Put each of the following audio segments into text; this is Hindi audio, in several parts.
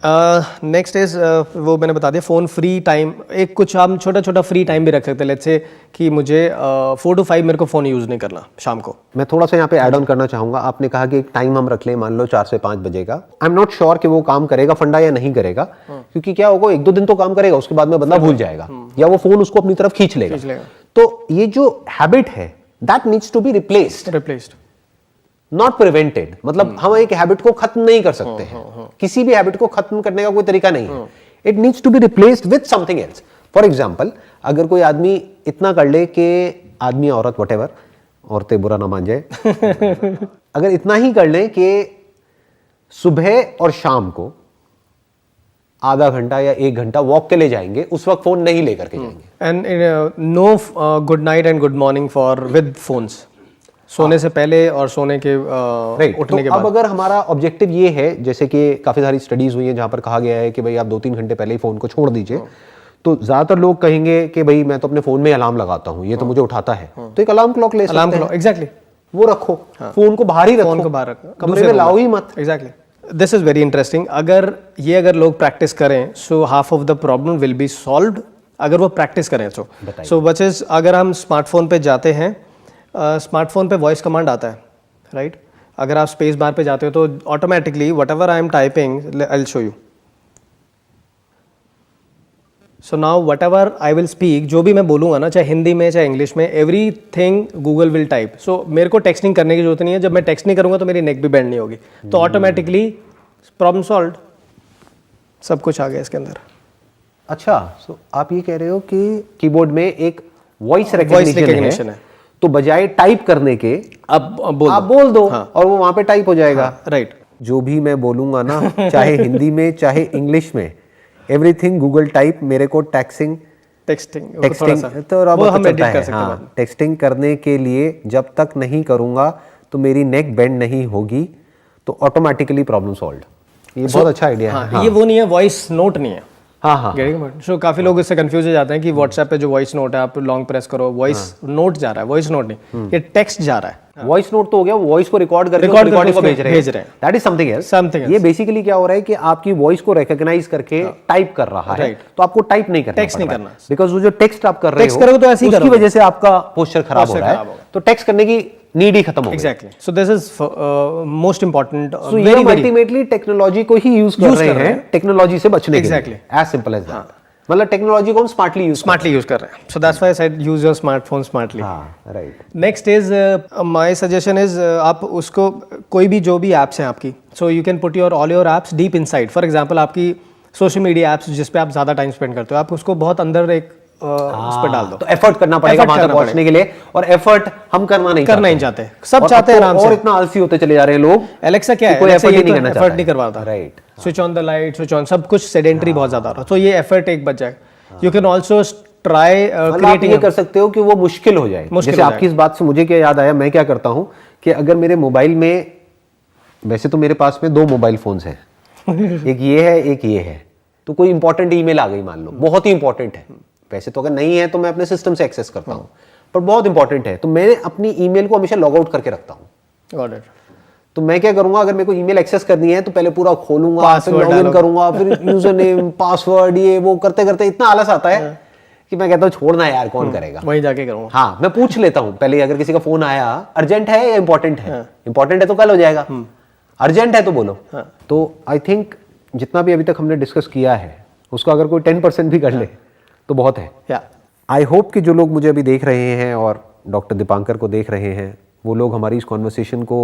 नेक्स्ट इज वो मैंने बता दिया, फ़ोन फ्री टाइम, एक कुछ हम छोटा छोटा फ्री टाइम भी रख सकते हैं। लेट्स से कि मुझे 4 to 5 मेरे को फ़ोन यूज़ नहीं करना शाम को। मैं थोड़ा सा यहाँ पे ऐड ऑन करना चाहूंगा। आपने कहा कि एक टाइम हम रख लें, मान लो 4 से 5 बजे का। आई एम नॉट श्योर कि वो काम करेगा फंडा या नहीं करेगा, क्योंकि क्या होगा, 1-2 दिन तो काम करेगा, उसके बाद में बंदा भूल जाएगा या वो फोन उसको अपनी तरफ खींच लेगा। तो ये जो हैबिट है that needs to be replaced, not prevented. मतलब हम एक हैबिट को खत्म नहीं कर सकते हैं, किसी भी हैबिट को खत्म करने का कोई तरीका नहीं है। It needs to be replaced with something else. For example, अगर कोई आदमी इतना कर ले कि आदमी औरत व्हाटएवर, औरतें बुरा ना मान जाए अगर इतना ही कर ले कि सुबह और शाम को आधा घंटा या 1 घंटा वॉक के लिए जाएंगे, उस वक्त फोन नहीं लेकर के जाएंगे। And no good night and good morning for with phones, सोने से पहले और सोने के उठने के बाद। अब अगर हमारा ऑब्जेक्टिव ये है, जैसे कि काफी सारी स्टडीज हुई है जहां पर कहा गया है कि भाई आप 2-3 घंटे पहले ही फोन को छोड़ दीजिए, तो ज्यादातर लोग कहेंगे कि भाई मैं तो अपने फोन में अलार्म लगाता हूं, ये तो मुझे उठाता है, तो एक अलार्म क्लॉक ले सकते हैं। एग्जैक्टली, वो रखो, फोन को बाहर ही रखो, फोन को बाहर रखो, कमरे में लाओ ही मत। Exactly, this is very interesting. अगर लोग प्रैक्टिस करें, so half of the problem will be solved. अगर वो प्रैक्टिस करें सो व्हिच इज, अगर हम स्मार्टफोन पे जाते हैं, स्मार्टफोन पे वॉइस कमांड आता है, राइट? अगर आप स्पेस बार पे जाते हो तो automatically whatever I am typing, I will show you. So now whatever I will speak, जो भी मैं बोलूंगा ना, चाहे हिंदी में चाहे इंग्लिश में, एवरीथिंग गूगल विल टाइप। सो मेरे को टेक्सटिंग करने की जरूरत नहीं है। जब मैं टेक्स्ट नहीं करूंगा तो मेरी नेक भी बेंड नहीं होगी, तो ऑटोमेटिकली प्रॉब्लम सॉल्व, सब कुछ आ गया इसके अंदर। अच्छा, सो आप ये कह रहे हो कि कीबोर्ड में एक वॉइस रिकॉग्निशन है, तो बजाय टाइप करने के आप बोल दो, हाँ, और वो वहां पे टाइप हो जाएगा। हाँ, राइट। जो भी मैं बोलूंगा ना, चाहे हिंदी में चाहे इंग्लिश में, एवरीथिंग गूगल टाइप। मेरे को टेक्सटिंग तो वो हम एडिट कर सकते हैं। टेक्सटिंग करने के लिए जब तक नहीं करूंगा तो मेरी नेक बेंड नहीं होगी, तो ऑटोमेटिकली प्रॉब्लम सॉल्व। ये बहुत अच्छा आइडिया है। हाँ, ये वो नहीं है, वॉइस नोट नहीं है। हाँ। सो काफी लोग इससे कंफ्यूज हो जाते हैं कि व्हाट्सएप पे जो वॉइस नोट है, आप लॉन्ग प्रेस करो, वॉइस नोट जा रहा है, वॉइस नोट नहीं, ये टेक्स्ट जा रहा है। वॉइस नोट तो हो गया, वॉइस को रिकॉर्ड करके रिकॉर्डिंग को भेज रहे हैं। That is something else. ये बेसिकली क्या हो रहा है कि आपकी वॉइस को रिकॉग्नाइज करके टाइप कर रहा है, तो आपको टाइप नहीं करना, टेक्स्ट नहीं करना, बिकॉज वो जो टेक्स्ट आप कर रहे हो तो ऐसे ही उसकी वजह से आपका पोस्चर खराब हो रहा है, तो टेक्स्ट करने की नीड ही खत्म हो गई। Exactly, so this is most important. So ये अल्टीमेटली टेक्नोलॉजी को ही यूज कर रहे हैं, टेक्नोलॉजी से बचने के लिए। As simple as that. मतलब टेक्नोलॉजी को हम स्मार्टली यूज कर रहे हैं। So that's why I said use your smartphone smartly. Right. Next is my suggestion is, आप उसको कोई भी जो भी एप्स हैं आपकी, so you can put all your apps deep inside. For example, आपकी सोशल मीडिया एप्स जिस पे आप ज्यादा टाइम स्पेंड करते हो, आप उसको बहुत अंदर एक उस पर डाल दो। तो एफर्ट करना पड़ेगा वहां तक पहुंचने के लिए, और एफर्ट हम करना नहीं चाहते। सब चाहते हैं आराम से, और इतना आलसी होते चले जा रहे हैं लोग। एलेक्सा क्या है, कोई एफर्ट नहीं करना चाहता, एफर्ट नहीं करवाता। Right. Switch on the light, switch on, सब कुछ सेडेंटरी बहुत ज्यादा हो रहा है, तो ये एफर्ट एक बच जाएगा। You can also try creating. ये कर सकते हो कि वो मुश्किल हो जाए। जैसे आपकी इस बात से मुझे क्या याद आया, मैं क्या करता हूं कि अगर मेरे मोबाइल में, वैसे तो मेरे पास में 2 मोबाइल फोन्स हैं एक ये है, एक ये है, तो कोई इंपॉर्टेंट ईमेल आ गई मान लो, बहुत ही इंपॉर्टेंट है, वैसे तो अगर नहीं है तो मैं अपने सिस्टम से एक्सेस करता हूं, पर बहुत इंपॉर्टेंट है, तो मैं अपनी ईमेल को हमेशा लॉग आउट करके रखता हूं। Got it. तो मैं क्या करूंगा, अगर मेरे को ईमेल एक्सेस करनी है तो पहले पूरा खोलूंगा, फिर लॉगिन करूंगा, फिर यूजर नेम, पासवर्ड, ये वो करते करते इतना आलस आता है कि मैं कहता हूँ छोड़ना यार, कौन करेगा, वहीं जाके करूंगा। हाँ, मैं पूछ लेता हूँ पहले, अगर किसी का फोन आया, अर्जेंट है या इंपॉर्टेंट है? इंपॉर्टेंट है तो कल हो जाएगा, अर्जेंट है तो बोलो। तो आई थिंक जितना भी अभी तक हमने डिस्कस किया है उसको अगर कोई 10% भी कर ले तो बहुत है। आई होप कि जो लोग मुझे अभी देख रहे हैं और डॉक्टर दीपांकर को देख रहे हैं, वो लोग हमारी इस कॉन्वर्सेशन को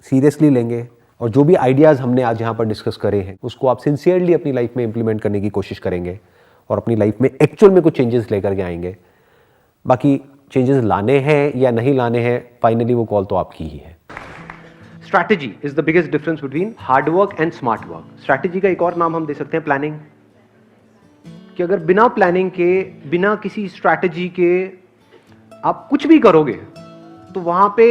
सीरियसली लेंगे, और जो भी आइडियाज़ हमने आज यहाँ पर डिस्कस करे हैं उसको आप सिंसियरली अपनी लाइफ में इंप्लीमेंट करने की कोशिश करेंगे, और अपनी लाइफ में एक्चुअल में कुछ चेंजेस लेकर के आएंगे। बाकी चेंजेस लाने हैं या नहीं लाने हैं, फाइनली वो कॉल तो आपकी ही है। Strategy is the biggest difference between hard work and smart work. Strategy का एक और नाम हम दे सकते हैं प्लानिंग, कि अगर बिना प्लानिंग के, बिना किसी स्ट्रैटेजी के आप कुछ भी करोगे तो वहां पे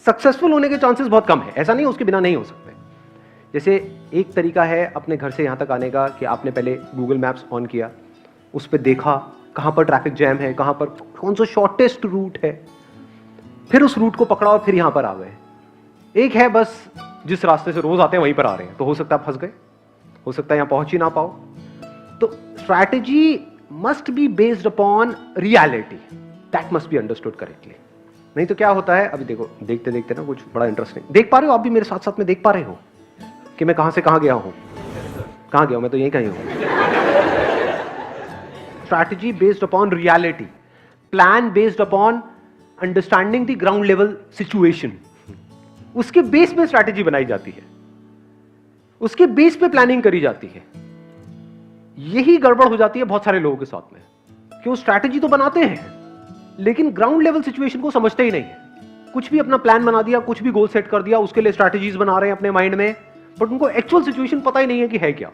सक्सेसफुल होने के चांसेस बहुत कम है। ऐसा नहीं उसके बिना नहीं हो सकते। जैसे एक तरीका है अपने घर से यहां तक आने का, कि आपने पहले गूगल मैप्स ऑन किया, उस पर देखा कहां पर ट्रैफिक जैम है, कहां पर कौन सा शॉर्टेस्ट रूट है, फिर उस रूट को पकड़ा और फिर यहां पर आ गए। एक है बस जिस रास्ते से रोज आते हैं वहीं पर आ रहे हैं, तो हो सकता है आप फंस गए, हो सकता है यहां पहुंच ही ना पाओ। तो strategy must be based upon reality, that must be understood correctly. नहीं तो क्या होता है, अभी देखो देखते देखते ना कुछ बड़ा इंटरेस्टिंग देख पा रहे हो आप भी मेरे साथ साथ में, देख पा रहे हो कि मैं कहां से कहां गया हूं, कहां गया हूं, मैं तो यहीं कहीं हूं। Strategy based upon reality, plan based upon understanding the ground level situation, उसके बेस पे स्ट्रैटेजी बनाई जाती है, उसके बेस पे प्लानिंग करी जाती है। यही गड़बड़ हो जाती है बहुत सारे लोगों के साथ में कि वो स्ट्रैटेजी तो बनाते हैं लेकिन ग्राउंड लेवल सिचुएशन को समझते ही नहीं है। कुछ भी अपना प्लान बना दिया, कुछ भी गोल सेट कर दिया, उसके लिए स्ट्रैटेजीज बना रहे हैं अपने माइंड में, बट उनको एक्चुअल सिचुएशन पता ही नहीं है कि है क्या।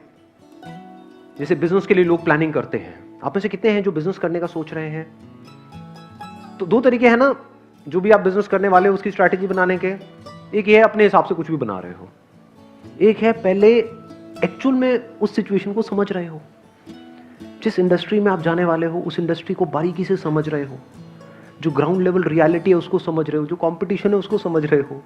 जैसे बिजनेस के लिए लोग प्लानिंग करते हैं, आप में से कितने हैं जो बिजनेस करने का सोच रहे हैं? तो दो तरीके हैं ना, जो भी आप बिजनेस करने वाले हो उसकी स्ट्रैटेजी बनाने के। एक ये है अपने हिसाब से कुछ भी बना रहे हो, एक है पहले एक्चुअल में उस सिचुएशन को समझ रहे हो, जिस इंडस्ट्री में आप जाने वाले हो उस इंडस्ट्री को बारीकी से समझ रहे हो, जो ग्राउंड लेवल रियलिटी है उसको समझ रहे हो, जो कंपटीशन है उसको समझ रहे हो।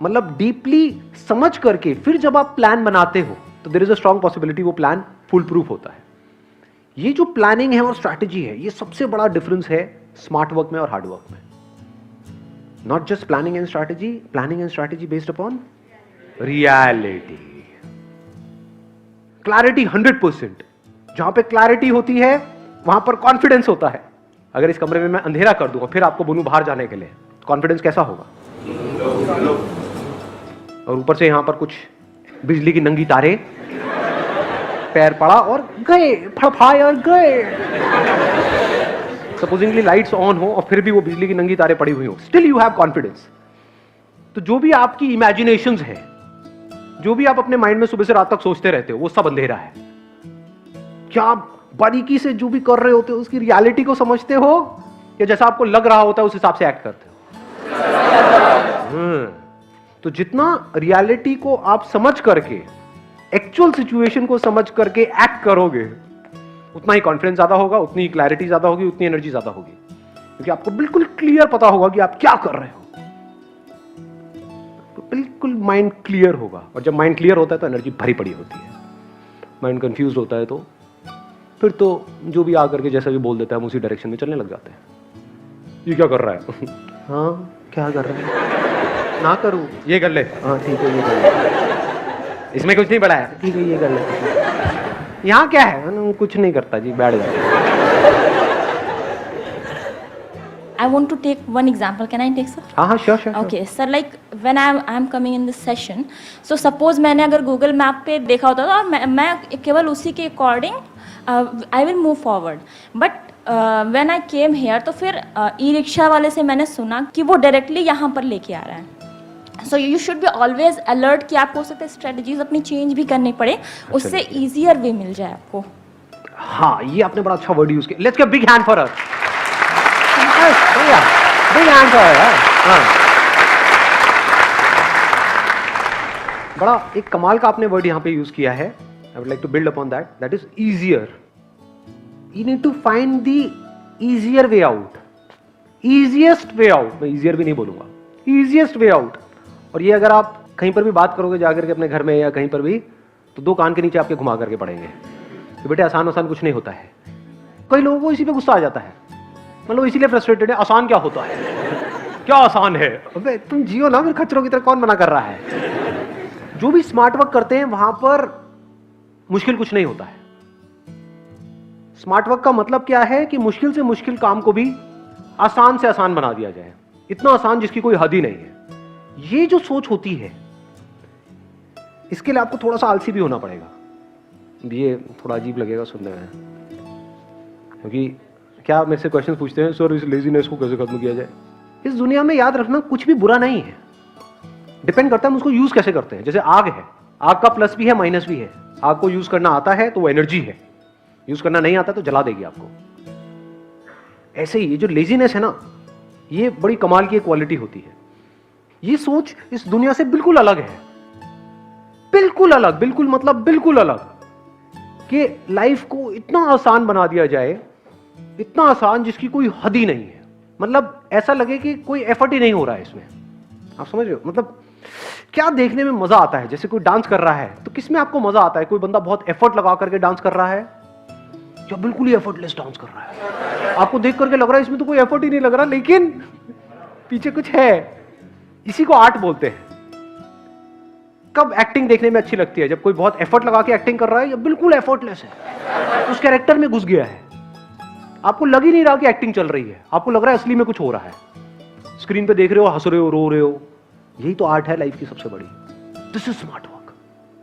मतलब डीपली समझ करके फिर जब आप प्लान बनाते हो तो there is a strong possibility वो प्लान फुल प्रूफ होता है। ये जो प्लानिंग है और स्ट्रैटेजी है, ये सबसे बड़ा डिफरेंस है स्मार्ट वर्क में और हार्ड वर्क में। Not just planning and strategy, planning and strategy based upon reality, clarity 100%। जहां पे क्लैरिटी होती है वहां पर कॉन्फिडेंस होता है। अगर इस कमरे में मैं अंधेरा कर दूंगा फिर आपको बोलूं बाहर जाने के लिए, कॉन्फिडेंस कैसा होगा? और ऊपर से यहां पर कुछ बिजली की नंगी तारे, पैर पड़ा और गए, फड़फड़ाए और गए। सपोजिंगली लाइट्स ऑन हो और फिर भी वो बिजली की नंगी तारे पड़ी हुई हो, स्टिल यू हैव कॉन्फिडेंस। तो जो भी आपकी इमेजिनेशंस है, जो भी आप अपने माइंड में सुबह से रात तक सोचते रहते हो, वो सब अंधेरा है। क्या आप बारीकी से जो भी कर रहे होते हो उसकी रियलिटी को समझते हो, या जैसा आपको लग रहा होता है उस हिसाब से एक्ट करते हो? तो जितना रियलिटी को आप समझ करके, एक्चुअल सिचुएशन को समझ करके एक्ट करोगे, उतना ही कॉन्फिडेंस ज्यादा होगा, उतनी ही क्लैरिटी ज्यादा होगी, उतनी एनर्जी ज्यादा होगी, क्योंकि आपको बिल्कुल क्लियर पता होगा कि आप क्या कर रहे हो। तो बिल्कुल माइंड क्लियर होगा, और जब माइंड क्लियर होता है तो एनर्जी भरी पड़ी होती है। माइंड कंफ्यूज होता है तो फिर तो जो भी आकर के जैसा भी बोल देता है हम उसी डायरेक्शन में चलने लग जाते हैं। ये क्या कर रहा है? हाँ क्या कर रहा है? ना करूं, ये कर ले। हाँ ठीक है, ये कर ले, इसमें कुछ नहीं बड़ा है, ठीक है ये कर ले। यहाँ क्या है? कुछ नहीं करता जी, बैठ जाए। I want to take one example. Can I take, sir? हाँ sure. Okay, sir. Like when I'm coming in this session, so suppose मैंने अगर Google Map पे देखा होता तो मैं केवल उसी के according I will move forward. But when I came here, तो फिर ई-रिक्शा वाले से मैंने सुना कि वो डायरेक्टली यहाँ पर लेके आ रहा है। So you should be always alert कि आपको हो सकता है स्ट्रेटजीज अपनी चेंज भी करनी पड़े, उससे ईजियर वे मिल जाए आपको। हाँ, ये आपने बड़ा अच्छा वर्ड यूज किया। Let's give big hand for her. Big hand for her. बड़ा एक कमाल का आपने वर्ड यहाँ पे यूज किया है। I would like to build upon that, that is easier. You need to find the easier way out, easiest way out. मैं ईजियर भी नहीं बोलूंगा, ईजिएस्ट वे आउट। और ये अगर आप कहीं पर भी बात करोगे जाकर के अपने घर में या कहीं पर भी, तो दो कान के नीचे आपके घुमा करके पड़ेंगे तो बेटे आसान कुछ नहीं होता है। कई लोगों को इसी पे गुस्सा आ जाता है, मतलब इसीलिए फ्रस्ट्रेटेड है, आसान क्या होता है, क्या आसान है? अबे तुम जियो ना फिर खच्चरों की तरह, कौन मना कर रहा है? जो भी स्मार्ट वर्क करते हैं वहां पर मुश्किल कुछ नहीं होता है। स्मार्ट वर्क का मतलब क्या है कि मुश्किल से मुश्किल काम को भी आसान से आसान बना दिया जाए, इतना आसान जिसकी कोई हद ही नहीं है। ये जो सोच होती है, इसके लिए आपको थोड़ा सा आलसी भी होना पड़ेगा। ये थोड़ा अजीब लगेगा सुनने में, क्योंकि क्या मेरे से क्वेश्चन पूछते हैं, सर इस लेजीनेस को कैसे खत्म किया जाए? इस दुनिया में याद रखना कुछ भी बुरा नहीं है, डिपेंड करता है हम उसको यूज कैसे करते हैं। जैसे आग है, आग का प्लस भी है माइनस भी है। आग को यूज करना आता है तो वो एनर्जी है, यूज करना नहीं आता तो जला देगी आपको। ऐसे ही ये जो लेजीनेस है ना, ये बड़ी कमाल की क्वालिटी होती है। ये सोच इस दुनिया से बिल्कुल अलग है, बिल्कुल अलग, बिल्कुल मतलब बिल्कुल अलग, कि लाइफ को इतना आसान बना दिया जाए, इतना आसान जिसकी कोई हद ही नहीं है। मतलब ऐसा लगे कि कोई एफर्ट ही नहीं हो रहा है इसमें। आप समझ रहे हो? मतलब क्या देखने में मजा आता है? जैसे कोई डांस कर रहा है तो किस में आपको मजा आता है? कोई बंदा बहुत एफर्ट लगा करके डांस कर रहा है या बिल्कुल ही एफर्टलेस डांस कर रहा है? आपको देख करके लग रहा है इसमें तो कोई एफर्ट ही नहीं लग रहा, लेकिन पीछे कुछ है। इसी को आर्ट बोलते हैं। कब एक्टिंग देखने में अच्छी लगती है? जब कोई बहुत एफर्ट लगा के एक्टिंग कर रहा है या बिल्कुल एफर्टलेस है, उस कैरेक्टर में घुस गया है, आपको लग ही नहीं रहा कि एक्टिंग चल रही है, आपको लग रहा है असली में कुछ हो रहा है। स्क्रीन पे देख रहे हो, हंस रहे हो, रो रहे हो। यही तो आर्ट है लाइफ की सबसे बड़ी। This is smart work.